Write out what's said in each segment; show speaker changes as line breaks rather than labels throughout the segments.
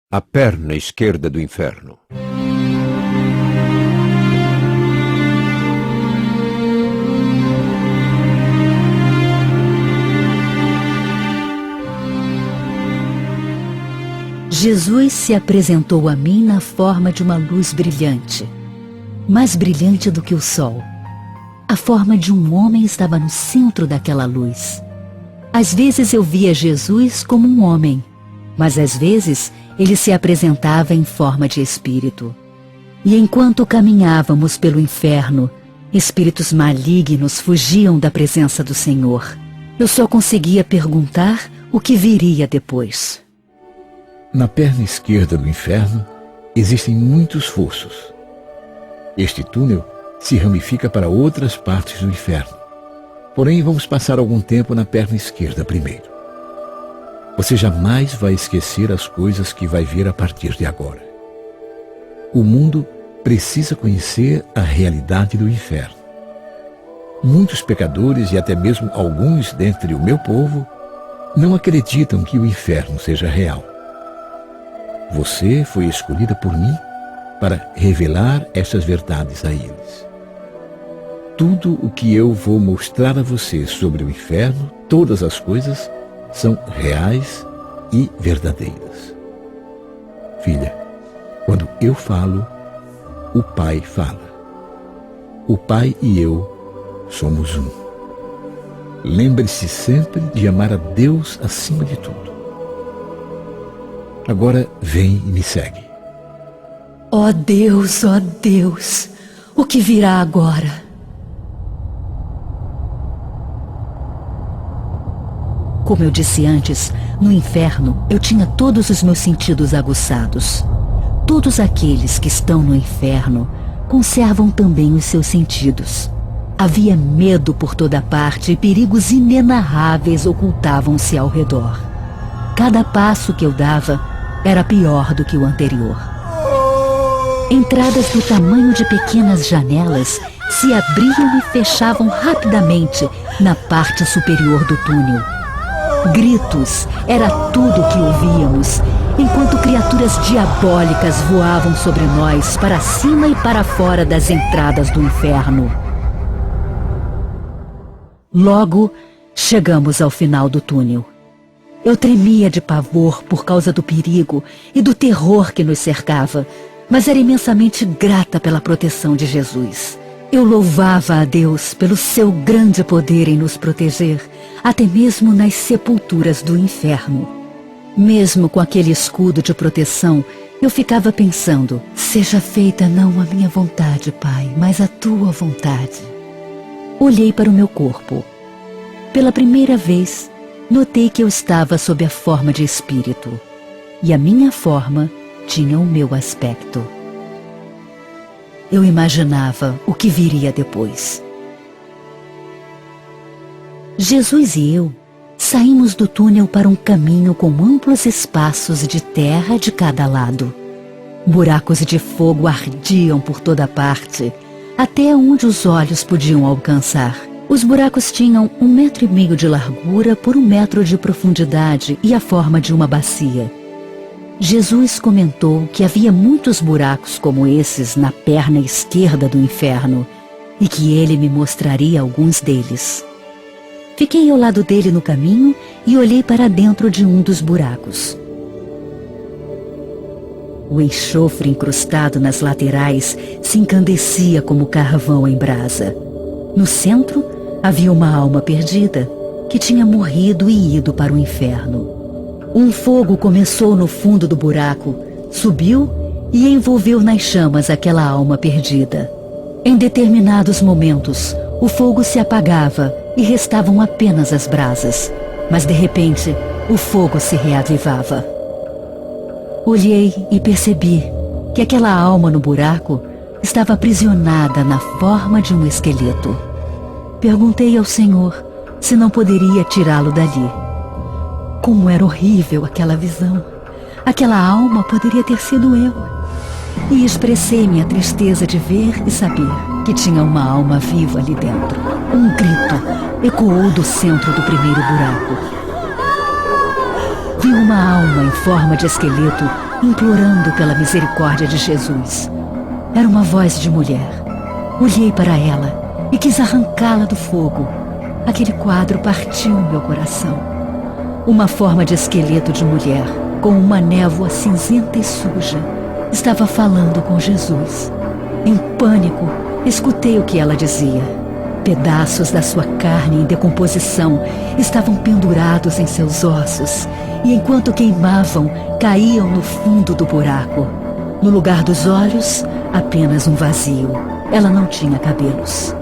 A perna esquerda do inferno.
Jesus se apresentou a mim na forma de uma luz brilhante, mais brilhante do que o sol. A forma de um homem estava no centro daquela luz. Às vezes eu via Jesus como um homem, mas às vezes ele se apresentava em forma de espírito. E enquanto caminhávamos pelo inferno, espíritos malignos fugiam da presença do Senhor. Eu só conseguia perguntar o que viria depois.
Na perna esquerda do inferno existem muitos fossos. Este túnel se ramifica para outras partes do inferno. Porém, vamos passar algum tempo na perna esquerda primeiro. Você jamais vai esquecer as coisas que vai ver a partir de agora. O mundo precisa conhecer a realidade do inferno. Muitos pecadores e até mesmo alguns dentre o meu povo não acreditam que o inferno seja real. Você foi escolhida por mim para revelar estas verdades a eles. Tudo o que eu vou mostrar a você sobre o inferno, todas as coisas, são reais e verdadeiras. Filha, quando eu falo, o Pai fala. O Pai e eu somos um. Lembre-se sempre de amar a Deus acima de tudo. Agora vem e me segue.
Ó Deus, o que virá agora? Como eu disse antes, no inferno eu tinha todos os meus sentidos aguçados. Todos aqueles que estão no inferno conservam também os seus sentidos. Havia medo por toda parte e perigos inenarráveis ocultavam-se ao redor. Cada passo que eu dava era pior do que o anterior. Entradas do tamanho de pequenas janelas se abriam e fechavam rapidamente na parte superior do túnel. Gritos era tudo o que ouvíamos, enquanto criaturas diabólicas voavam sobre nós para cima e para fora das entradas do inferno. Logo, chegamos ao final do túnel. Eu tremia de pavor por causa do perigo e do terror que nos cercava, mas era imensamente grata pela proteção de Jesus. Eu louvava a Deus pelo seu grande poder em nos proteger, até mesmo nas sepulturas do inferno. Mesmo com aquele escudo de proteção, eu ficava pensando: seja feita não a minha vontade, Pai, mas a tua vontade. Olhei para o meu corpo. Pela primeira vez, notei que eu estava sob a forma de espírito, e a minha forma tinha o meu aspecto. Eu imaginava o que viria depois. Jesus e eu saímos do túnel para um caminho com amplos espaços de terra de cada lado. Buracos de fogo ardiam por toda parte, até onde os olhos podiam alcançar. Os buracos tinham 1,5 metros de largura por 1 metro de profundidade e a forma de uma bacia. Jesus comentou que havia muitos buracos como esses na perna esquerda do inferno e que ele me mostraria alguns deles. Fiquei ao lado dele no caminho e olhei para dentro de um dos buracos. O enxofre incrustado nas laterais se encandecia como carvão em brasa. No centro havia uma alma perdida que tinha morrido e ido para o inferno. Um fogo começou no fundo do buraco, subiu e envolveu nas chamas aquela alma perdida. Em determinados momentos, o fogo se apagava e restavam apenas as brasas, mas de repente, o fogo se reavivava. Olhei e percebi que aquela alma no buraco estava aprisionada na forma de um esqueleto. Perguntei ao Senhor se não poderia tirá-lo dali. Como era horrível aquela visão! Aquela alma poderia ter sido eu. E expressei minha tristeza de ver e saber que tinha uma alma viva ali dentro. Um grito ecoou do centro do primeiro buraco. Vi uma alma em forma de esqueleto implorando pela misericórdia de Jesus. Era uma voz de mulher. Olhei para ela e quis arrancá-la do fogo. Aquele quadro partiu meu coração. Uma forma de esqueleto de mulher, com uma névoa cinzenta e suja, estava falando com Jesus. Em pânico, escutei o que ela dizia. Pedaços da sua carne em decomposição estavam pendurados em seus ossos e, enquanto queimavam, caíam no fundo do buraco. No lugar dos olhos, apenas um vazio. Ela não tinha cabelos.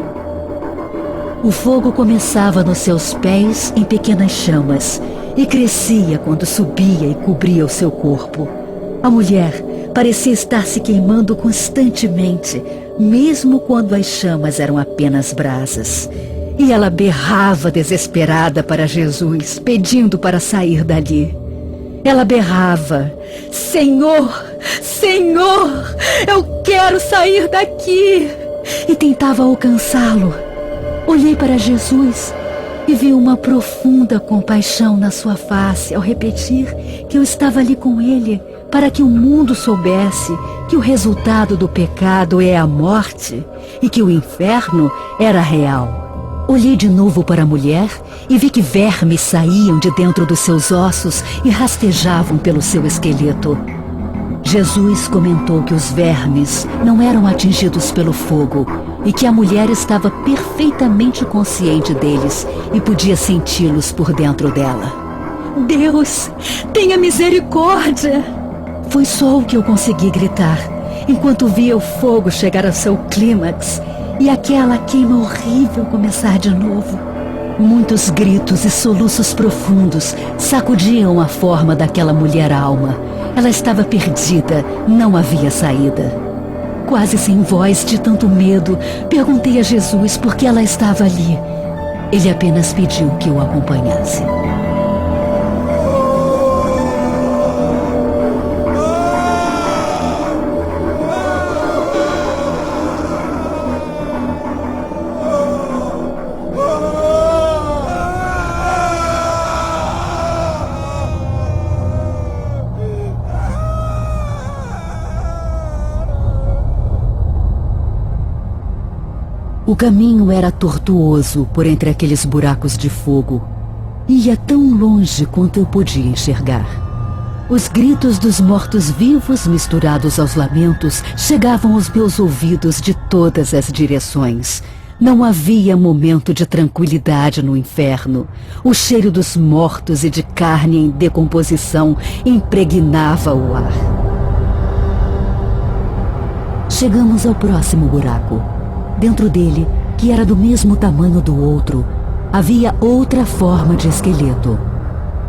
O fogo começava nos seus pés em pequenas chamas e crescia quando subia e cobria o seu corpo. A mulher parecia estar se queimando constantemente, mesmo quando as chamas eram apenas brasas. E ela berrava desesperada para Jesus, pedindo para sair dali. Ela berrava: Senhor, Senhor, eu quero sair daqui! E tentava alcançá-lo. Olhei para Jesus e vi uma profunda compaixão na sua face ao repetir que eu estava ali com ele para que o mundo soubesse que o resultado do pecado é a morte e que o inferno era real. Olhei de novo para a mulher e vi que vermes saíam de dentro dos seus ossos e rastejavam pelo seu esqueleto. Jesus comentou que os vermes não eram atingidos pelo fogo e que a mulher estava perfeitamente consciente deles e podia senti-los por dentro dela. Deus, tenha misericórdia! Foi só o que eu consegui gritar, enquanto via o fogo chegar ao seu clímax e aquela queima horrível começar de novo. Muitos gritos e soluços profundos sacudiam a forma daquela mulher-alma. Ela estava perdida, não havia saída. Quase sem voz de tanto medo, perguntei a Jesus por que ela estava ali. Ele apenas pediu que eu acompanhasse. O caminho era tortuoso por entre aqueles buracos de fogo. Ia tão longe quanto eu podia enxergar. Os gritos dos mortos-vivos misturados aos lamentos chegavam aos meus ouvidos de todas as direções. Não havia momento de tranquilidade no inferno. O cheiro dos mortos e de carne em decomposição impregnava o ar. Chegamos ao próximo buraco. Dentro dele, que era do mesmo tamanho do outro, havia outra forma de esqueleto.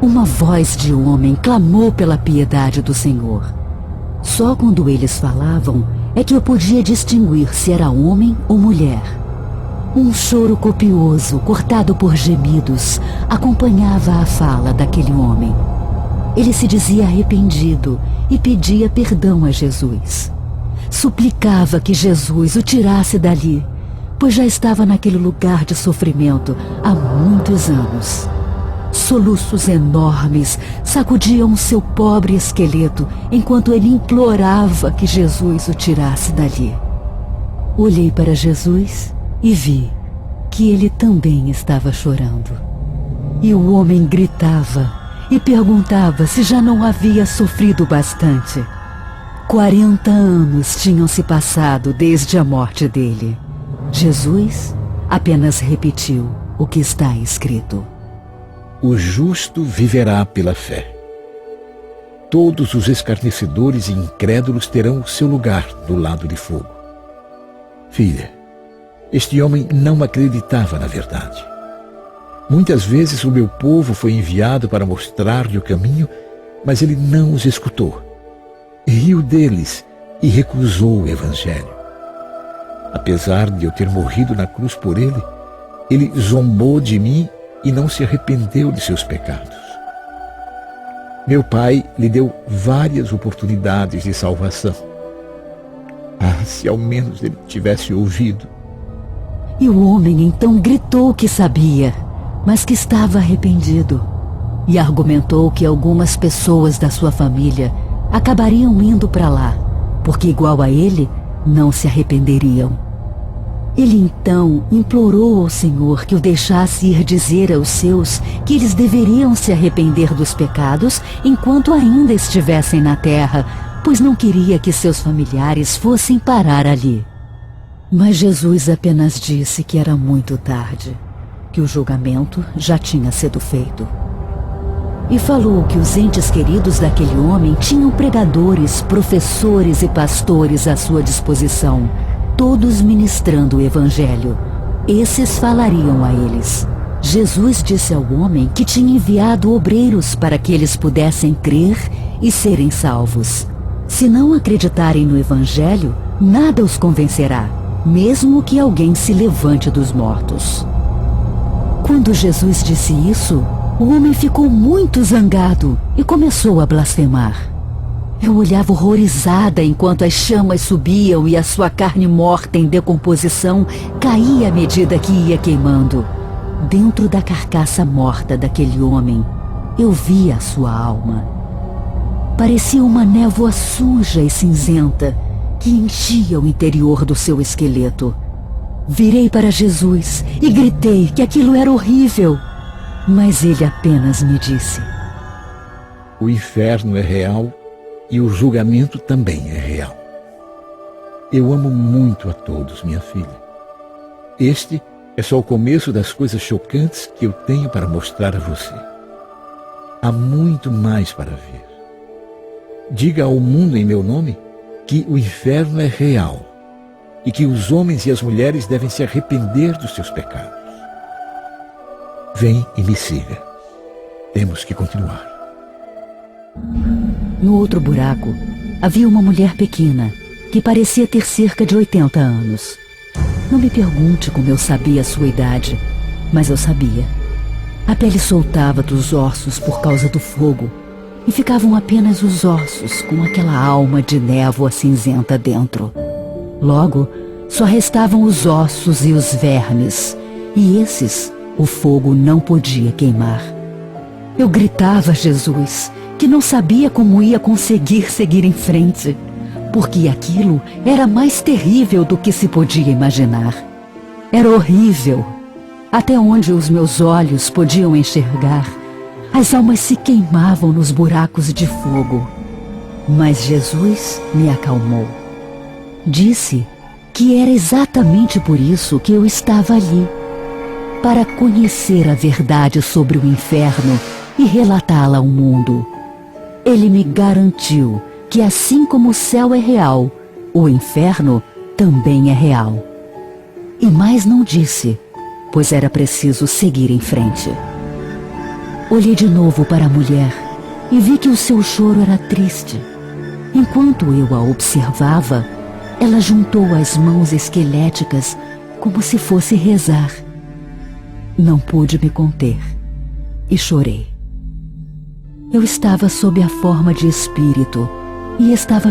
Uma voz de homem clamou pela piedade do Senhor. Só quando eles falavam é que eu podia distinguir se era homem ou mulher. Um choro copioso, cortado por gemidos, acompanhava a fala daquele homem. Ele se dizia arrependido e pedia perdão a Jesus. Suplicava que Jesus o tirasse dali, pois já estava naquele lugar de sofrimento há muitos anos. Soluços enormes sacudiam seu pobre esqueleto enquanto ele implorava que Jesus o tirasse dali. Olhei para Jesus e vi que ele também estava chorando. E o homem gritava e perguntava se já não havia sofrido bastante. 40 anos tinham se passado desde a morte dele. Jesus apenas repetiu o que está escrito:
O justo viverá pela fé. Todos os escarnecedores e incrédulos terão o seu lugar do lado de fogo. Filha, este homem não acreditava na verdade. Muitas vezes o meu povo foi enviado para mostrar-lhe o caminho, mas ele não os escutou. Riu deles e recusou o Evangelho. Apesar de eu ter morrido na cruz por ele, ele zombou de mim e não se arrependeu de seus pecados. Meu pai lhe deu várias oportunidades de salvação. Ah, se ao menos ele tivesse ouvido.
E o homem então gritou que sabia, mas que estava arrependido. E argumentou que algumas pessoas da sua família acabariam indo para lá, porque igual a ele, não se arrependeriam. Ele então implorou ao Senhor que o deixasse ir dizer aos seus que eles deveriam se arrepender dos pecados enquanto ainda estivessem na terra, pois não queria que seus familiares fossem parar ali. Mas Jesus apenas disse que era muito tarde, que o julgamento já tinha sido feito. E falou que os entes queridos daquele homem tinham pregadores, professores e pastores à sua disposição, todos ministrando o evangelho. Esses falariam a eles. Jesus disse ao homem que tinha enviado obreiros para que eles pudessem crer e serem salvos. Se não acreditarem no evangelho, nada os convencerá, mesmo que alguém se levante dos mortos. Quando Jesus disse isso, o homem ficou muito zangado e começou a blasfemar. Eu olhava horrorizada enquanto as chamas subiam e a sua carne morta em decomposição caía à medida que ia queimando. Dentro da carcaça morta daquele homem, eu via a sua alma. Parecia uma névoa suja e cinzenta que enchia o interior do seu esqueleto. Virei para Jesus e gritei que aquilo era horrível, mas ele apenas me disse:
O inferno é real e o julgamento também é real. Eu amo muito a todos, minha filha. Este é só o começo das coisas chocantes que eu tenho para mostrar a você. Há muito mais para ver. Diga ao mundo em meu nome que o inferno é real e que os homens e as mulheres devem se arrepender dos seus pecados. Vem e me siga. Temos que continuar.
No outro buraco, havia uma mulher pequena, que parecia ter cerca de 80 anos. Não me pergunte como eu sabia a sua idade, mas eu sabia. A pele soltava dos ossos por causa do fogo, e ficavam apenas os ossos com aquela alma de névoa cinzenta dentro. Logo, só restavam os ossos e os vermes, e esses o fogo não podia queimar. Eu gritava a Jesus que não sabia como ia conseguir seguir em frente, porque aquilo era mais terrível do que se podia imaginar. Era horrível. Até onde os meus olhos podiam enxergar, as almas se queimavam nos buracos de fogo. Mas Jesus me acalmou. Disse que era exatamente por isso que eu estava ali, para conhecer a verdade sobre o inferno e relatá-la ao mundo. Ele me garantiu que assim como o céu é real, o inferno também é real. E mais não disse, pois era preciso seguir em frente. Olhei de novo para a mulher e vi que o seu choro era triste. Enquanto eu a observava, ela juntou as mãos esqueléticas como se fosse rezar. Não pude me conter e chorei. Eu estava sob a forma de espírito e estava